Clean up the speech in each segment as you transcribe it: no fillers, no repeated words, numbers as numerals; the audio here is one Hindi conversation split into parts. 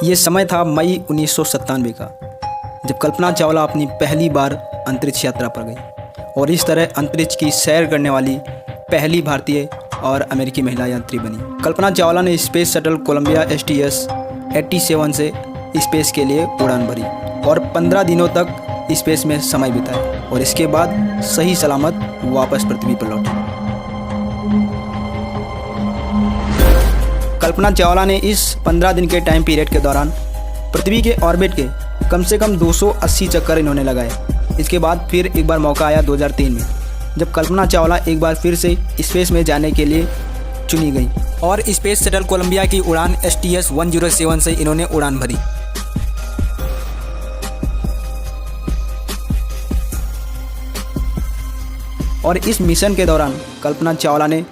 ये समय था मई 1997 का, जब कल्पना चावला अपनी पहली बार अंतरिक्ष यात्रा पर गई और इस तरह अंतरिक्ष की सैर करने वाली पहली भारतीय और अमेरिकी महिला यात्री बनी। कल्पना चावला ने स्पेस शटल कोलंबिया STS-87 से स्पेस के लिए उड़ान भरी और 15 दिनों तक स्पेस में समय बिताया और इसके बाद सही सलामत वापस पृथ्वी पर लौटे। कल्पना चावला ने इस 15 दिन के टाइम पीरियड के दौरान पृथ्वी के ऑर्बिट के कम से कम 280 चक्कर इन्होंने लगाए। इसके बाद फिर एक बार मौका आया 2003 में, जब कल्पना चावला एक बार फिर से स्पेस में जाने के लिए चुनी गई और स्पेस शटल कोलंबिया की उड़ान STS-107 से इन्होंने उड़ान भरी। और इस मिशन के दौरान कल्पना चावला ने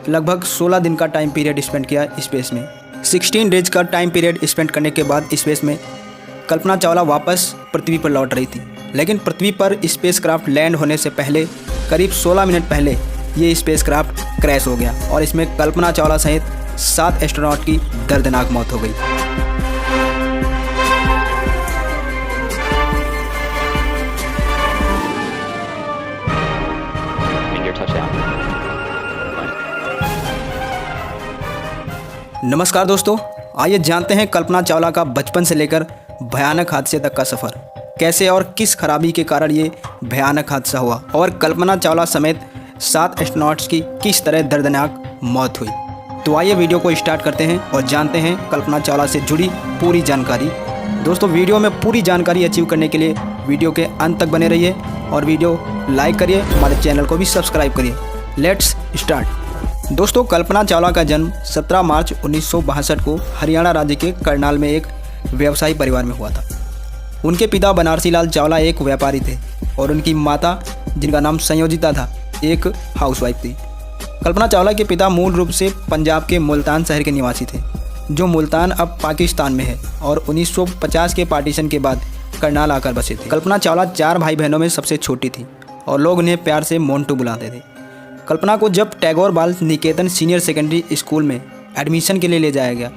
लगभग 16 दिन का टाइम पीरियड स्पेंड किया स्पेस में। 16 डेज का टाइम पीरियड स्पेंड करने के बाद स्पेस में कल्पना चावला वापस पृथ्वी पर लौट रही थी, लेकिन पृथ्वी पर स्पेसक्राफ्ट लैंड होने से पहले करीब 16 मिनट पहले ये स्पेसक्राफ्ट क्रैश हो गया और इसमें कल्पना चावला सहित 7 एस्ट्रोनॉट की दर्दनाक मौत हो गई। नमस्कार दोस्तों, आइए जानते हैं कल्पना चावला का बचपन से लेकर भयानक हादसे तक का सफ़र। कैसे और किस खराबी के कारण ये भयानक हादसा हुआ और कल्पना चावला समेत 7 एस्ट्रोनॉट्स की किस तरह दर्दनाक मौत हुई। तो आइए वीडियो को स्टार्ट करते हैं और जानते हैं कल्पना चावला से जुड़ी पूरी जानकारी। दोस्तों, वीडियो में पूरी जानकारी अचीव करने के लिए वीडियो के अंत तक बने रहिए और वीडियो लाइक करिए, हमारे चैनल को भी सब्सक्राइब करिए। Let's start. दोस्तों, कल्पना चावला का जन्म 17 मार्च 1962 को हरियाणा राज्य के करनाल में एक व्यवसायी परिवार में हुआ था। उनके पिता बनारसी लाल चावला एक व्यापारी थे और उनकी माता, जिनका नाम संयोजिता था, एक हाउसवाइफ थी। कल्पना चावला के पिता मूल रूप से पंजाब के मुल्तान शहर के निवासी थे, जो मुल्तान अब पाकिस्तान में है, और 1950 के पार्टीशन के बाद करनाल आकर बसे थे। कल्पना चावला 4 भाई बहनों में सबसे छोटी थी और लोग उन्हें प्यार से मोन्टू बुलाते थे। कल्पना को जब टैगोर बाल निकेतन सीनियर सेकेंडरी स्कूल में एडमिशन के लिए ले जाया गया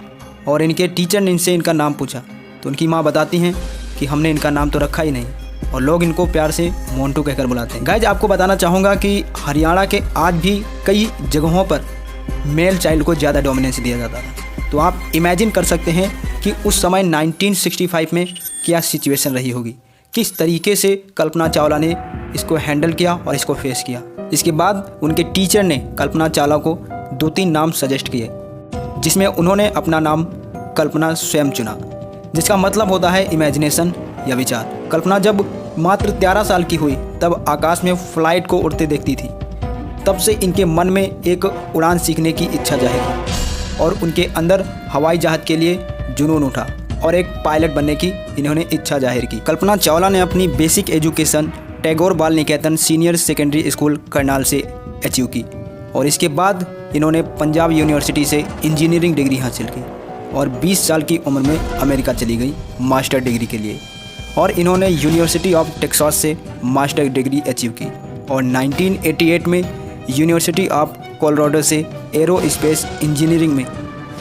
और इनके टीचर ने इनसे इनका नाम पूछा, तो उनकी माँ बताती हैं कि हमने इनका नाम तो रखा ही नहीं और लोग इनको प्यार से मोन्टू कहकर बुलाते हैं। गाइज, आपको बताना चाहूँगा कि हरियाणा के आज भी कई जगहों पर मेल चाइल्ड को ज़्यादा डोमिनेंस दिया जाता था। तो आप इमेजिन कर सकते हैं कि उस समय 1965 में क्या सिचुएशन रही होगी, किस तरीके से कल्पना चावला ने इसको हैंडल किया और इसको फेस किया। इसके बाद उनके टीचर ने कल्पना चावला को 2-3 नाम सजेस्ट किए, जिसमें उन्होंने अपना नाम कल्पना स्वयं चुना, जिसका मतलब होता है इमेजिनेशन या विचार। कल्पना जब मात्र 13 साल की हुई तब आकाश में फ्लाइट को उड़ते देखती थी। तब से इनके मन में एक उड़ान सीखने की इच्छा जाहिर हुई और उनके अंदर हवाई जहाज़ के लिए जुनून उठा और एक पायलट बनने की इन्होंने इच्छा जाहिर की। कल्पना चावला ने अपनी बेसिक एजुकेशन टैगोर बाल निकेतन सीनियर सेकेंडरी स्कूल करनाल से अचीव की और इसके बाद इन्होंने पंजाब यूनिवर्सिटी से इंजीनियरिंग डिग्री हासिल की और 20 साल की उम्र में अमेरिका चली गई मास्टर डिग्री के लिए और इन्होंने यूनिवर्सिटी ऑफ टेक्सास से मास्टर डिग्री अचीव की और 1988 में यूनिवर्सिटी ऑफ कोलोराडो से एरोस्पेस इंजीनियरिंग में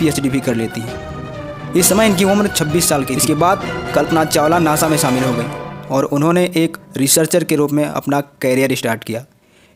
PhD भी कर लेती हैं। इस समय इनकी उम्र 26 साल की। इसके बाद कल्पना चावला नासा में शामिल हो गई और उन्होंने एक रिसर्चर के रूप में अपना कैरियर स्टार्ट किया।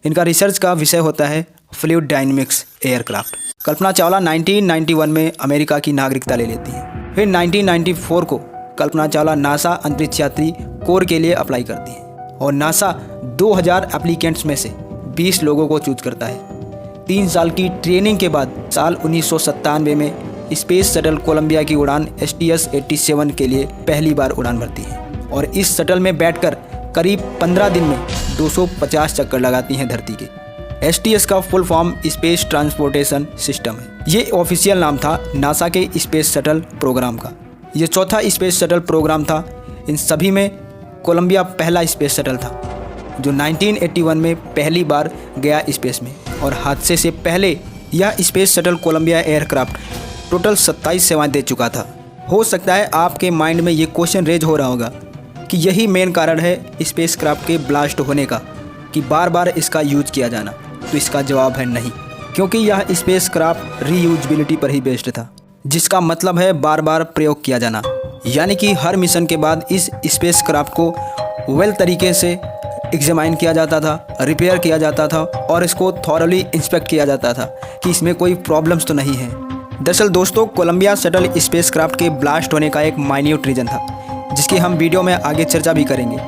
इनका रिसर्च का विषय होता है fluid dynamics aircraft. Kalpana Chawla 1991 में अमेरिका की नागरिकता ले लेती है। फिर 1994 को कल्पना चावला नासा अंतरिक्ष यात्री कोर के लिए अप्लाई करती है और नासा 2000 एप्लीकेंट्स में से 20 लोगों को चूज करता है। 3 साल की ट्रेनिंग के बाद साल 1997 में स्पेस शटल कोलंबिया की उड़ान STS-87 के लिए पहली बार उड़ान भरती है और इस शटल में बैठकर करीब 15 दिन में 250 चक्कर लगाती हैं धरती के। STS का full form space transportation system है। ये ऑफिशियल नाम था नासा के स्पेस शटल प्रोग्राम का। ये चौथा स्पेस शटल प्रोग्राम था। इन सभी में कोलंबिया पहला स्पेस शटल था, जो 1981 में पहली बार गया स्पेस में और हादसे से पहले यह space shuttle Columbia aircraft total 27 सेवाएं दे चुका था। हो सकता है आपके माइंड में ये क्वेश्चन रेज हो रहा होगा कि यही मेन कारण है स्पेसक्राफ्ट के ब्लास्ट होने का, कि बार बार इसका यूज किया जाना। तो इसका जवाब है नहीं, क्योंकि यह स्पेसक्राफ्ट रीयूजबिलिटी पर ही बेस्ड था, जिसका मतलब है बार बार प्रयोग किया जाना। यानी कि हर मिशन के बाद इस स्पेस क्राफ्ट को वेल तरीके से एग्जामाइन किया जाता था, रिपेयर किया जाता था और इसको थॉरली इंस्पेक्ट किया जाता था कि इसमें कोई प्रॉब्लम्स तो नहीं है। दरअसल दोस्तों, कोलंबिया शटल स्पेस क्राफ्ट के ब्लास्ट होने का एक माइन्यूट रीजन था, जिसकी हम वीडियो में आगे चर्चा भी करेंगे।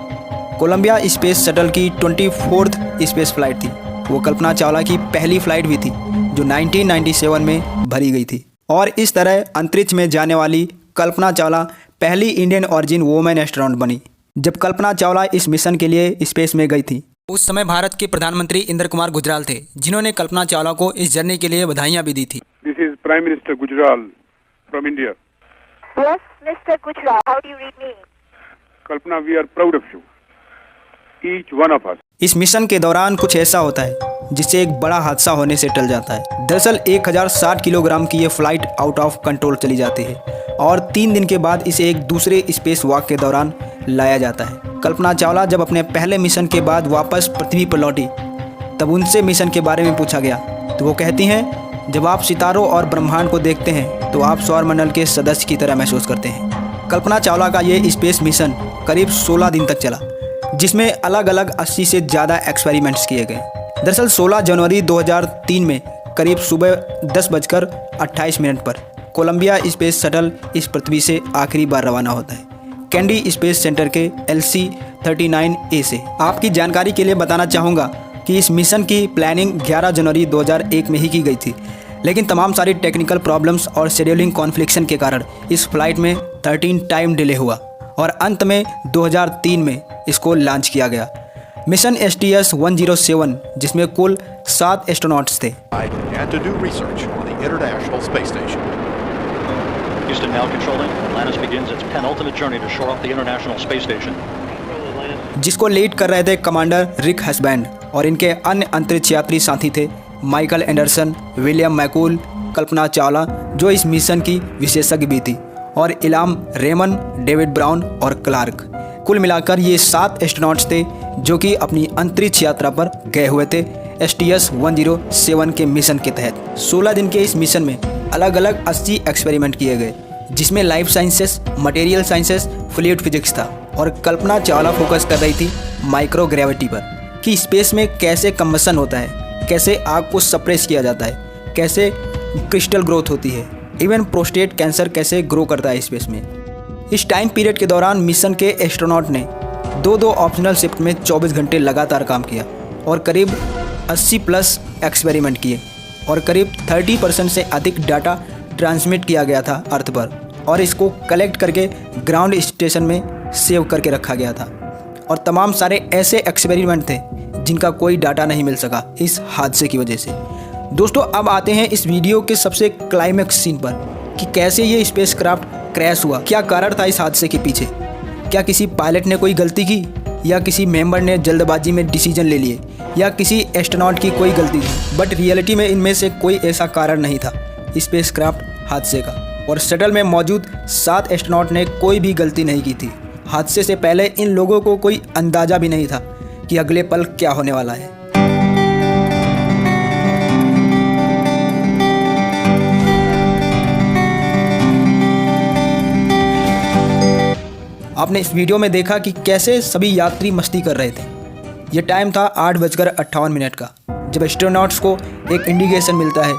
कोलंबिया स्पेस शटल की 24th स्पेस फ्लाइट थी। वो कल्पना चावला की पहली फ्लाइट भी थी, जो 1997 में भरी गई थी। और इस तरह अंतरिक्ष में जाने वाली कल्पना चावला पहली इंडियन ऑरिजिन वुमेन एस्ट्रोनॉट बनी। जब कल्पना चावला इस मिशन के लिए स्पेस में गई थी, उस समय भारत के प्रधानमंत्री इंद्र कुमार गुजराल थे, जिन्होंने कल्पना चावला को इस जर्नी के लिए बधाइयां भी दी थी। This is prime minister Gujral from India. Yes, Mr. Gujral, how do you read me? Kalpana, we are proud of you, each one of us. इस मिशन के दौरान कुछ ऐसा होता है जिससे एक बड़ा हादसा होने से टल जाता है। दरअसल 1060 किलोग्राम की ये फ्लाइट आउट ऑफ कंट्रोल चली जाती है और 3 दिन के बाद इसे एक दूसरे स्पेस वॉक के दौरान लाया जाता है। कल्पना चावला जब अपने पहले मिशन के बाद वापस पृथ्वी पर लौटी, तब उनसे मिशन के बारे में पूछा गया तो वो कहती हैं, जब आप सितारों और ब्रह्मांड को देखते हैं तो आप सौरमंडल के सदस्य की तरह महसूस करते हैं। कल्पना चावला का ये स्पेस मिशन करीब 16 दिन तक चला, जिसमें अलग अलग 80 से ज़्यादा एक्सपेरिमेंट्स किए गए। दरअसल 16 जनवरी 2003 में करीब सुबह 10:28 पर कोलंबिया स्पेस शटल इस पृथ्वी से आखिरी बार रवाना होता है, कैंडी स्पेस सेंटर के LC-39A से। आपकी जानकारी के लिए बताना चाहूँगा कि इस मिशन की प्लानिंग 11 जनवरी 2001 में ही की गई थी, लेकिन तमाम सारी टेक्निकल प्रॉब्लम्स और शेड्यूलिंग कॉन्फ्लिक्शन के कारण इस फ्लाइट में 13 टाइम डिले हुआ और अंत में 2003 में इसको लॉन्च किया गया। मिशन STS-107, जिसमें कुल 7 एस्ट्रोनॉट्स थे। and to do research on the International Space Station. Houston now controlling. Atlantis begins its penultimate journey to shore up the International Space Station. जिसको लीड कर रहे थे कमांडर रिक हसबैंड और इनके अन्य अंतरिक्ष यात्री साथी थे Michael Anderson, William मैकूल, Kalpana Chawla जो इस मिशन की विशेषज्ञ भी थी, और इलाम रेमन, डेविड ब्राउन और क्लार्क। कुल मिलाकर ये 7 एस्ट्रोनॉट्स थे जो कि अपनी अंतरिक्ष यात्रा पर गए हुए थे STS-107 के मिशन के तहत। 16 दिन के इस मिशन में अलग अलग 80 एक्सपेरिमेंट किए गए, जिसमें life sciences, material sciences, fluid physics था। और कल्पना चावला फोकस कर रही थी माइक्रो ग्रेविटी पर कि स्पेस में कैसे कंबशन होता है, कैसे आग को सप्रेस किया जाता है, कैसे क्रिस्टल ग्रोथ होती है, इवन प्रोस्टेट कैंसर कैसे ग्रो करता है स्पेस में। इस टाइम पीरियड के दौरान मिशन के एस्ट्रोनॉट ने 2 ऑप्शनल शिफ्ट में 24 घंटे लगातार काम किया और करीब 80+ एक्सपेरिमेंट किए और करीब 30% से अधिक डाटा ट्रांसमिट किया गया था अर्थ पर, और इसको कलेक्ट करके ग्राउंड स्टेशन में सेव करके रखा गया था। और तमाम सारे ऐसे एक्सपेरिमेंट थे जिनका कोई डाटा नहीं मिल सका इस हादसे की वजह से। दोस्तों, अब आते हैं इस वीडियो के सबसे क्लाइमेक्स सीन पर कि कैसे ये स्पेस क्राफ्ट क्रैश हुआ, क्या कारण था इस हादसे के पीछे। क्या किसी पायलट ने कोई गलती की, या किसी मेंबर ने जल्दबाजी में डिसीजन ले लिए, या किसी एस्ट्रोनॉट की कोई गलती थी। बट रियलिटी में इनमें से कोई ऐसा कारण नहीं था स्पेस क्राफ्ट हादसे का, और शटल में मौजूद 7 एस्ट्रोनॉट ने कोई भी गलती नहीं की थी। हादसे से पहले इन लोगों को कोई अंदाज़ा भी नहीं था कि अगले पल क्या होने वाला है। आपने इस वीडियो में देखा कि कैसे सभी यात्री मस्ती कर रहे थे। यह टाइम था 8:58 का, जब एस्ट्रोनॉट्स को एक इंडिकेशन मिलता है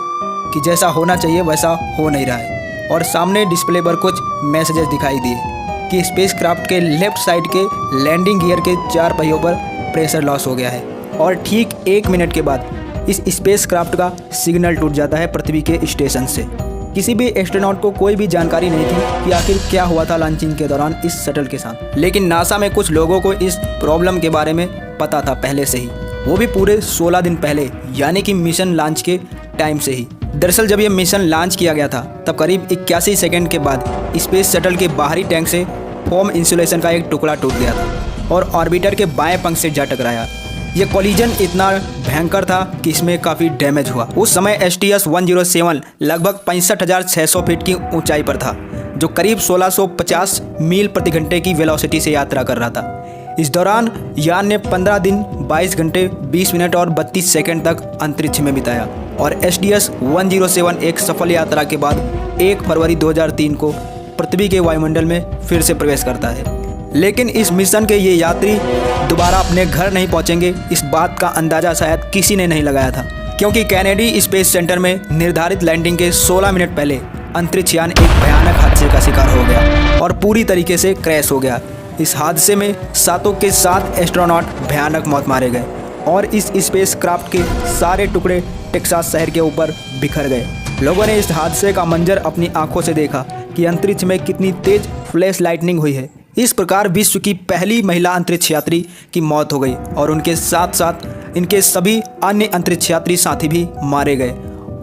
कि जैसा होना चाहिए वैसा हो नहीं रहा है, और सामने डिस्प्ले पर कुछ मैसेजेस दिखाई दिए कि स्पेस क्राफ्ट के लेफ्ट साइड के लैंडिंग गियर के 4 पहियों पर प्रेशर लॉस हो गया है। और ठीक 1 मिनट के बाद इस स्पेस क्राफ्ट का सिग्नल टूट जाता है पृथ्वी के स्टेशन से। किसी भी एस्ट्रोनॉट को कोई भी जानकारी नहीं थी कि आखिर क्या हुआ था लॉन्चिंग के दौरान इस शटल के साथ, लेकिन नासा में कुछ लोगों को इस प्रॉब्लम के बारे में पता था पहले से ही, वो भी पूरे 16 दिन पहले, यानी कि मिशन लॉन्च के टाइम से ही। दरअसल जब ये मिशन लॉन्च किया गया था तब करीब 81 सेकंड के बाद स्पेस शटल के बाहरी टैंक से फोम इंसुलेशन का एक टुकड़ा टूट गया था और ऑर्बिटर के बाएं पंख से जा टकराया। ये कोलिजन इतना भयंकर था कि इसमें काफ़ी डैमेज हुआ। उस समय STS-107 लगभग 65,600 फीट की ऊंचाई पर था, जो करीब 1650 मील प्रति घंटे की वेलोसिटी से यात्रा कर रहा था। इस दौरान यान ने 15 दिन 22 घंटे 20 मिनट और 32 सेकंड तक अंतरिक्ष में बिताया और STS-107 एक सफल यात्रा के बाद 1 फरवरी 2003 को पृथ्वी के वायुमंडल में फिर से प्रवेश करता है। लेकिन इस मिशन के ये यात्री दोबारा अपने घर नहीं पहुंचेंगे, इस बात का अंदाज़ा शायद किसी ने नहीं लगाया था, क्योंकि कैनेडी स्पेस सेंटर में निर्धारित लैंडिंग के 16 मिनट पहले अंतरिक्ष यान एक भयानक हादसे का शिकार हो गया और पूरी तरीके से क्रैश हो गया। इस हादसे में 7 के 7 एस्ट्रोनॉट भयानक मौत मारे गए और इस स्पेस क्राफ्ट के सारे टुकड़े टेक्सास शहर के ऊपर बिखर गए। लोगों ने इस हादसे का मंजर अपनी आंखों से देखा कि अंतरिक्ष में कितनी तेज फ्लैश लाइटनिंग हुई है। इस प्रकार विश्व की पहली महिला अंतरिक्ष यात्री की मौत हो गई और उनके साथ साथ इनके सभी अन्य अंतरिक्ष यात्री साथी भी मारे गए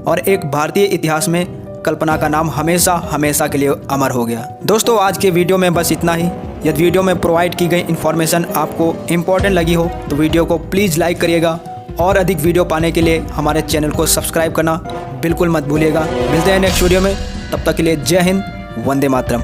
और एक भारतीय इतिहास में कल्पना का नाम हमेशा हमेशा के लिए अमर हो गया। दोस्तों, आज के वीडियो में बस इतना ही। यदि वीडियो में प्रोवाइड की गई इन्फॉर्मेशन आपको इम्पोर्टेंट लगी हो तो वीडियो को प्लीज़ लाइक करिएगा और अधिक वीडियो पाने के लिए हमारे चैनल को सब्सक्राइब करना बिल्कुल मत भूलिएगा। मिलते हैं नेक्स्ट वीडियो में, तब तक के लिए जय हिंद, वंदे मातरम।